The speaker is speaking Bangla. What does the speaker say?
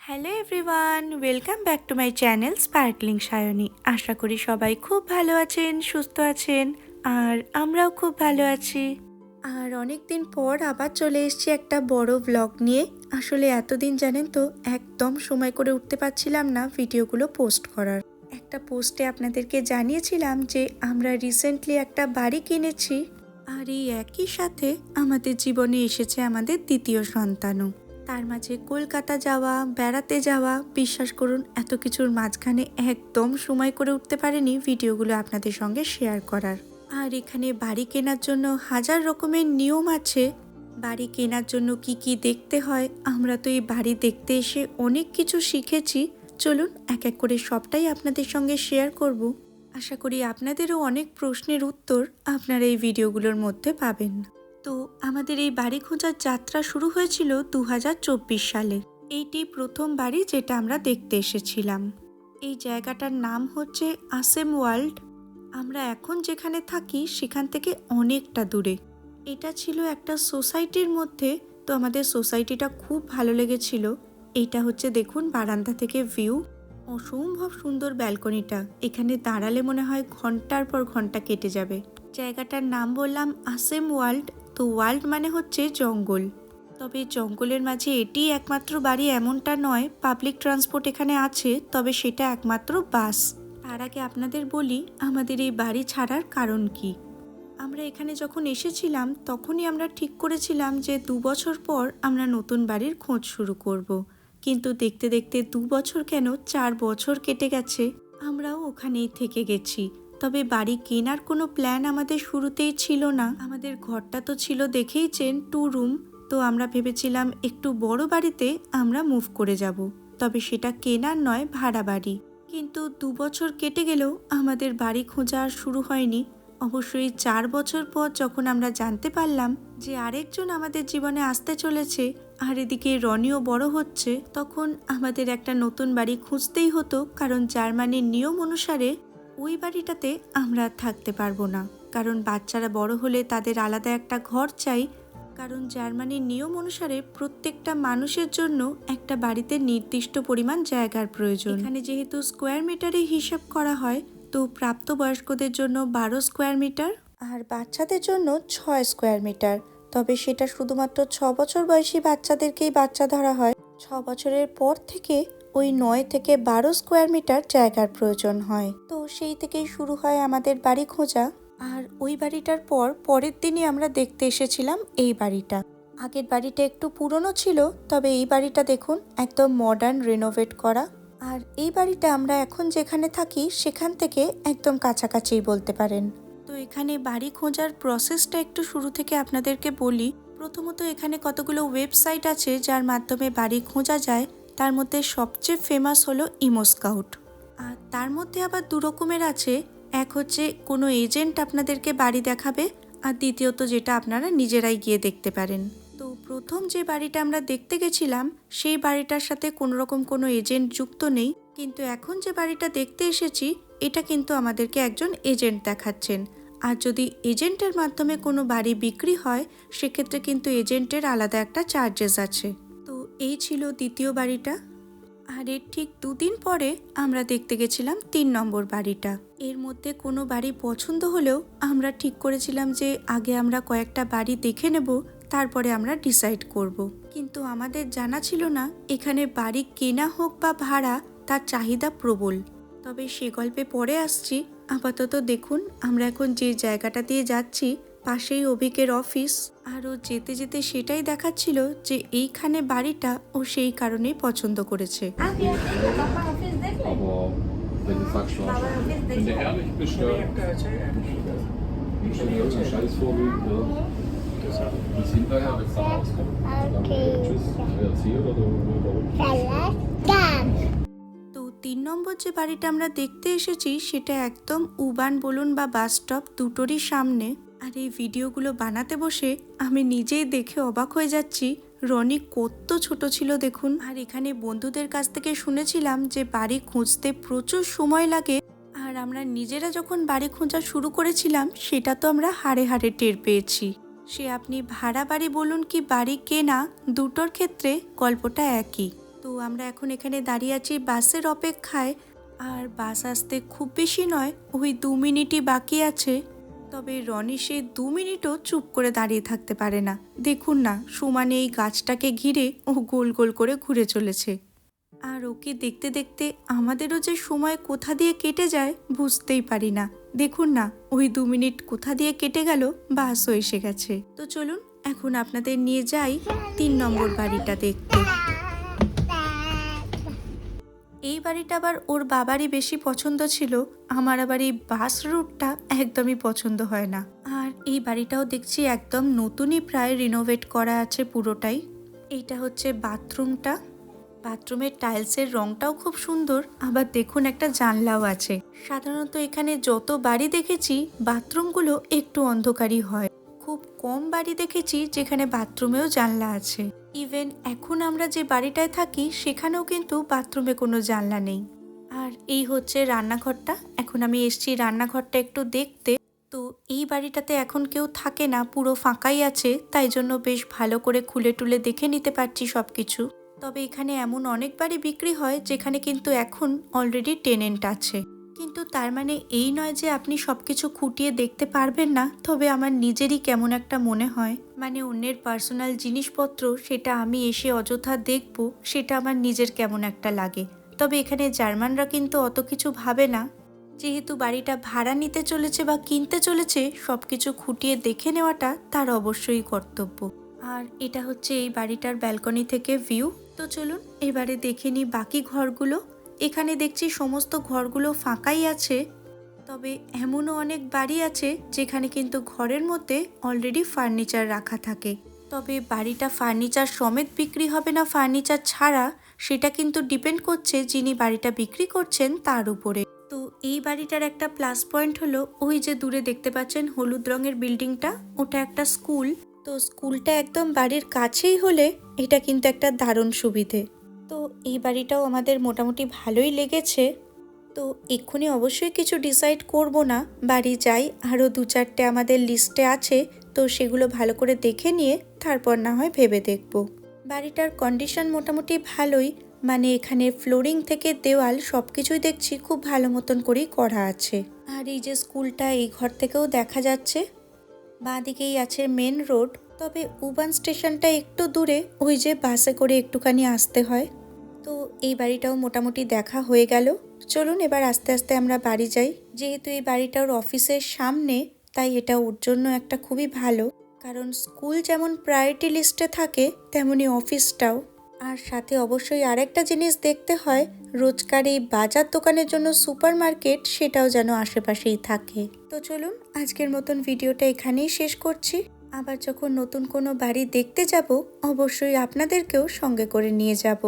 Hello everyone, welcome back to my channel sparkling Sayani. আশা করি সবাই খুব ভালো আছেন, সুস্থ আছেন, আর আমরাও খুব ভালো আছি। আর অনেক দিন পর আবার চলে এসেছি একটা বড় ব্লগ নিয়ে। আসলে এতদিন জানেন তো একদম সময় করে উঠতে পারছিলাম না ভিডিওগুলো পোস্ট করার। একটা পোস্টে আপনাদেরকে জানিয়েছিলাম যে আমরা রিসেন্টলি একটা বাড়ি কিনেছি, আর এই একই সাথে আমাদের জীবনে এসেছে আমাদের দ্বিতীয় সন্তানও। তার মাঝে কলকাতা যাওয়া, বেড়াতে যাওয়া, বিশ্বাস করুন এত কিছুর মাঝখানে একদম সময় করে উঠতে পারেনি ভিডিওগুলো আপনাদের সঙ্গে শেয়ার করার। আর এখানে বাড়ি কেনার জন্য হাজার রকমের নিয়ম আছে। বাড়ি কেনার জন্য কি কি দেখতে হয়, আমরা তো এই বাড়ি দেখতে এসে অনেক কিছু শিখেছি। চলুন এক এক করে সবটাই আপনাদের সঙ্গে শেয়ার করব। আশা করি আপনাদেরও অনেক প্রশ্নের উত্তর আপনারা এই ভিডিওগুলোর মধ্যে পাবেন। তো আমাদের এই বাড়ি খোঁজার যাত্রা শুরু হয়েছিল 2024 সালে। এইটি প্রথম বাড়ি যেটা আমরা দেখতে এসেছিলাম। এই জায়গাটার নাম হচ্ছে আসেম ওয়ার্ল্ড। আমরা এখন যেখানে থাকি সেখান থেকে অনেকটা দূরে। এটা ছিল একটা সোসাইটির মধ্যে, তো আমাদের সোসাইটিটা খুব ভালো লেগেছিল। এইটা হচ্ছে দেখুন বারান্দা থেকে ভিউ, অসম্ভব সুন্দর ব্যালকনিটা। এখানে দাঁড়ালে মনে হয় ঘন্টার পর ঘন্টা কেটে যাবে। জায়গাটার নাম বললাম আসেম ওয়ার্ল্ড। তো ওয়ার্ল্ড মানে হচ্ছে জঙ্গল। তবে জঙ্গলের মাঝে এটি একমাত্র বাড়ি এমনটা নয়, পাবলিক ট্রান্সপোর্ট এখানে আছে, তবে সেটা একমাত্র বাস। তার আগে আপনাদের বলি আমাদের এই বাড়ি ছাড়ার কারণ কি। আমরা এখানে যখন এসেছিলাম তখনই আমরা ঠিক করেছিলাম যে 2 বছর পর আমরা নতুন বাড়ির খোঁজ শুরু করব। কিন্তু দেখতে দেখতে 2 বছর কেন 4 বছর কেটে গেছে, আমরাও ওখানেই থেকে গেছি। তবে বাড়ি কেনার কোনো প্ল্যান আমাদের শুরুতেই ছিল না। আমাদের ঘরটা তো ছিল দেখেইছেন 2 রুম। তো আমরা ভেবেছিলাম একটু বড় বাড়িতে আমরা মুভ করে যাব, তবে সেটা কেনার নয়, ভাড়া বাড়ি। কিন্তু 2 বছর কেটে গেলেও আমাদের বাড়ি খোঁজা আর শুরু হয়নি। অবশ্যই 4 বছর পর যখন আমরা জানতে পারলাম যে আরেকজন আমাদের জীবনে আসতে চলেছে, আর এদিকে রনিও বড় হচ্ছে, তখন আমাদের একটা নতুন বাড়ি খুঁজতেই হতো। কারণ জার্মানির নিয়ম অনুসারে ওই বাড়িটাতে আমরা থাকতে পারবো না, কারণ বাচ্চারা বড় হলে তাদের আলাদা একটা ঘর চাই। কারণ জার্মানির নিয়ম অনুসারে প্রত্যেকটা মানুষের জন্য একটা বাড়িতে নির্দিষ্ট পরিমাণ জায়গার প্রয়োজন। এখানে যেহেতু স্কোয়ার মিটারে হিসাব করা হয়, তো প্রাপ্তবয়স্কদের জন্য 12 স্কোয়ার মিটার আর বাচ্চাদের জন্য 6 স্কোয়ার মিটার। তবে সেটা শুধুমাত্র 6 বছর বয়সী বাচ্চাদেরকেই বাচ্চা ধরা হয়। 6 বছরের পর থেকে ওই 9 থেকে 12 স্কোয়ার মিটার জায়গার প্রয়োজন হয়। তো সেই থেকেই শুরু হয় আমাদের বাড়ি খোঁজা। আর ওই বাড়িটার পরের দিনই আমরা দেখতে এসেছিলাম এই বাড়িটা। আগের বাড়িটা একটু পুরনো ছিল, তবে এই বাড়িটা দেখুন একদম মডার্ন, রিনোভেট করা। আর এই বাড়িটা আমরা এখন যেখানে থাকি সেখান থেকে একদম কাছাকাছিই বলতে পারেন। তো এখানে বাড়ি খোঁজার প্রসেসটা একটু শুরু থেকে আপনাদেরকে বলি। প্রথমত এখানে কতগুলো ওয়েবসাইট আছে যার মাধ্যমে বাড়ি খোঁজা যায়। তার মধ্যে সবচেয়ে ফেমাস হলো ইমো স্কাউট। আর তার মধ্যে আবার 2 রকমের আছে। এক হচ্ছে কোনো এজেন্ট আপনাদেরকে বাড়ি দেখাবে, আর দ্বিতীয়ত যেটা আপনারা নিজেরাই গিয়ে দেখতে পারেন। তো প্রথম যে বাড়িটা আমরা দেখতে গেছিলাম সেই বাড়িটার সাথে কোনো রকম কোনো এজেন্ট যুক্ত নেই। কিন্তু এখন যে বাড়িটা দেখতে এসেছি এটা কিন্তু আমাদেরকে একজন এজেন্ট দেখাচ্ছেন। আর যদি এজেন্টের মাধ্যমে কোনো বাড়ি বিক্রি হয় সেক্ষেত্রে কিন্তু এজেন্টের আলাদা একটা চার্জেস আছে। তো এই ছিল দ্বিতীয় বাড়িটা। আর এর ঠিক 2 দিন পরে আমরা দেখতে গেছিলাম 3 নম্বর বাড়িটা। এর মধ্যে কোনো বাড়ি পছন্দ হলেও আমরা ঠিক করেছিলাম যে আগে আমরা কয়েকটা বাড়ি দেখে নেব, তারপরে আমরা ডিসাইড করব। কিন্তু আমাদের জানা ছিল না এখানে বাড়ি কেনা হোক বা ভাড়া তার চাহিদা প্রবল। তবে সে গল্পে পরে আসছি। আপাতত দেখুন আমরা এখন যে জায়গাটা দিয়ে যাচ্ছি পাশেই অভিকের অফিস। আর ও যেতে যেতে সেটাই দেখাচ্ছিল যে এইখানে বাড়িটা ও সেই কারণেই পছন্দ করেছে। Wenn du sagst, wenn du ehrlich bist, ja, musst du dir irgendeinen Scheiß vorlügen, ja. Bis hinterher, wenn es dann rauskommt. Dann tschüss, erzähl oder তো 3 নম্বর যে বাড়িটা আমরা দেখতে এসেছি সেটা একদম উবান বলুন বা বাস স্টপ দুটোরই সামনে। আর এই ভিডিওগুলো বানাতে বসে আমি নিজেই দেখে অবাক হয়ে যাচ্ছি রনি কত ছোট ছিল দেখুন। আর এখানে বন্ধুদের কাছ থেকে শুনেছিলাম যে বাড়ি খুঁজতে প্রচুর সময় লাগে। আর আমরা নিজেরা যখন বাড়ি খোঁজা শুরু করেছিলাম সেটা তো আমরা হাড়ে হাড়ে টের পেয়েছি। সে আপনি ভাড়া বাড়ি বলুন কি বাড়ি কেনা, দুটোর ক্ষেত্রে গল্পটা একই। তো তো আমরা এখন এখানে দাঁড়িয়ে আছি বাসের অপেক্ষায়। আর বাস আসতে খুব বেশি নয়, ওই 2 মিনিটই বাকি আছে। তবে রনি সে 2 মিনিটও চুপ করে দাঁড়িয়ে থাকতে পারে না। দেখুন না, সমানে এই গাছটাকে ঘিরে ও গোল গোল করে ঘুরে চলেছে। আর ওকে দেখতে দেখতে আমাদেরও যে সময় কোথা দিয়ে কেটে যায় বুঝতেই পারি না। দেখুন না, ওই 2 মিনিট কোথা দিয়ে কেটে গেল, বাসও এসে গেছে। তো চলুন এখন আপনাদের নিয়ে যাই 3 নম্বর বাড়িটা দেখতে। এই বাড়িটা আবার ওর বাবারই বেশি পছন্দ ছিল, আমার আবার এই বাস রুটটা একদমই পছন্দ হয় না। আর এই বাড়িটাও দেখছি একদম নতুনই, প্রায় রিনোভেট করা আছে পুরোটাই। এইটা হচ্ছে বাথরুমটা। বাথরুমের টাইলসের রংটাও খুব সুন্দর, আবার দেখুন একটা জানলাও আছে। সাধারণত এখানে যত বাড়ি দেখেছি বাথরুমগুলো একটু অন্ধকারই হয়, খুব কম বাড়ি দেখেছি যেখানে বাথরুমেও জানলা আছে। ইভেন এখন আমরা যে বাড়িটায় থাকি সেখানেও কিন্তু বাথরুমে কোনো জানলা নেই। আর এই হচ্ছে রান্নাঘরটা। এখন আমি এসেছি রান্নাঘরটা একটু দেখতে। তো এই বাড়িটাতে এখন কেউ থাকে না, পুরো ফাঁকাই আছে, তাই জন্য বেশ ভালো করে খুলে টুলে দেখে নিতে পারছি সবকিছু। তবে এখানে এমন অনেক বাড়ি বিক্রি হয় যেখানে কিন্তু এখন অলরেডি টেনেন্ট আছে। কিন্তু তার মানে এই নয় যে আপনি সবকিছু খুঁটিয়ে দেখতে পারবেন না। তবে আমার নিজেরই কেমন একটা মনে হয়, মানে অন্যের পার্সোনাল জিনিসপত্র সেটা আমি এসে অযথা দেখব, সেটা আমার নিজের কেমন একটা লাগে। তবে এখানে জার্মানরা কিন্তু অত কিছু ভাবে না, যেহেতু বাড়িটা ভাড়া নিতে চলেছে বা কিনতে চলেছে, সবকিছু খুঁটিয়ে দেখে নেওয়াটা তার অবশ্যই কর্তব্য। আর এটা হচ্ছে এই বাড়িটার ব্যালকনি থেকে ভিউ। তো চলুন এবারে দেখে নিই বাকি ঘরগুলো। এখানে দেখছি সমস্ত ঘরগুলো ফাঁকাই আছে। তবে এমনও অনেক বাড়ি আছে যেখানে কিন্তু ঘরের মধ্যে অলরেডি ফার্নিচার রাখা থাকে। তবে বাড়িটা ফার্নিচার সমেত বিক্রি হবে না ফার্নিচার ছাড়া, সেটা কিন্তু ডিপেন্ড করছে যিনি বাড়িটা বিক্রি করছেন তার উপরে। তো এই বাড়িটার একটা প্লাস পয়েন্ট হলো, ওই যে দূরে দেখতে পাচ্ছেন হলুদ রঙের বিল্ডিংটা, ওটা একটা স্কুল। তো স্কুলটা একদম বাড়ির কাছেই হলে এটা কিন্তু একটা দারুণ সুবিধে। তো এই বাড়িটাও আমাদের মোটামুটি ভালোই লেগেছে। তো এক্ষুনি অবশ্যই কিছু ডিসাইড করব না, বাড়ি যাই, আরও 2-4টে আমাদের লিস্টে আছে, তো সেগুলো ভালো করে দেখে নিয়ে তারপর না হয় ভেবে দেখব। বাড়িটার কন্ডিশন মোটামুটি ভালোই, মানে এখানে ফ্লোরিং থেকে দেওয়াল সব কিছুই দেখছি খুব ভালো মতন করেই করা আছে। আর এই যে স্কুলটা এই ঘর থেকেও দেখা যাচ্ছে। বাঁ দিকেই আছে মেন রোড। তবে উবান স্টেশনটা একটু দূরে, ওই যে বাসে করে একটুখানি আসতে হয়। তো এই বাড়িটাও মোটামুটি দেখা হয়ে গেল। চলুন এবার আস্তে আস্তে আমরা বাড়ি যাই। যেহেতু এই বাড়িটা ওর অফিসের সামনে, তাই এটা ওর জন্য একটা খুবই ভালো, কারণ স্কুল যেমন প্রায়োরিটি লিস্টে থাকে তেমনি অফিসটাও। আর সাথে অবশ্যই আরেকটা জিনিস দেখতে হয়, রোজকার এই বাজার দোকানের জন্য সুপার মার্কেট সেটাও যেন আশেপাশেই থাকে। তো চলুন আজকের মতন ভিডিওটা এখানেই শেষ করছি। আবার যখন নতুন কোনো বাড়ি দেখতে যাব অবশ্যই আপনাদেরকেও সঙ্গে করে নিয়ে যাব।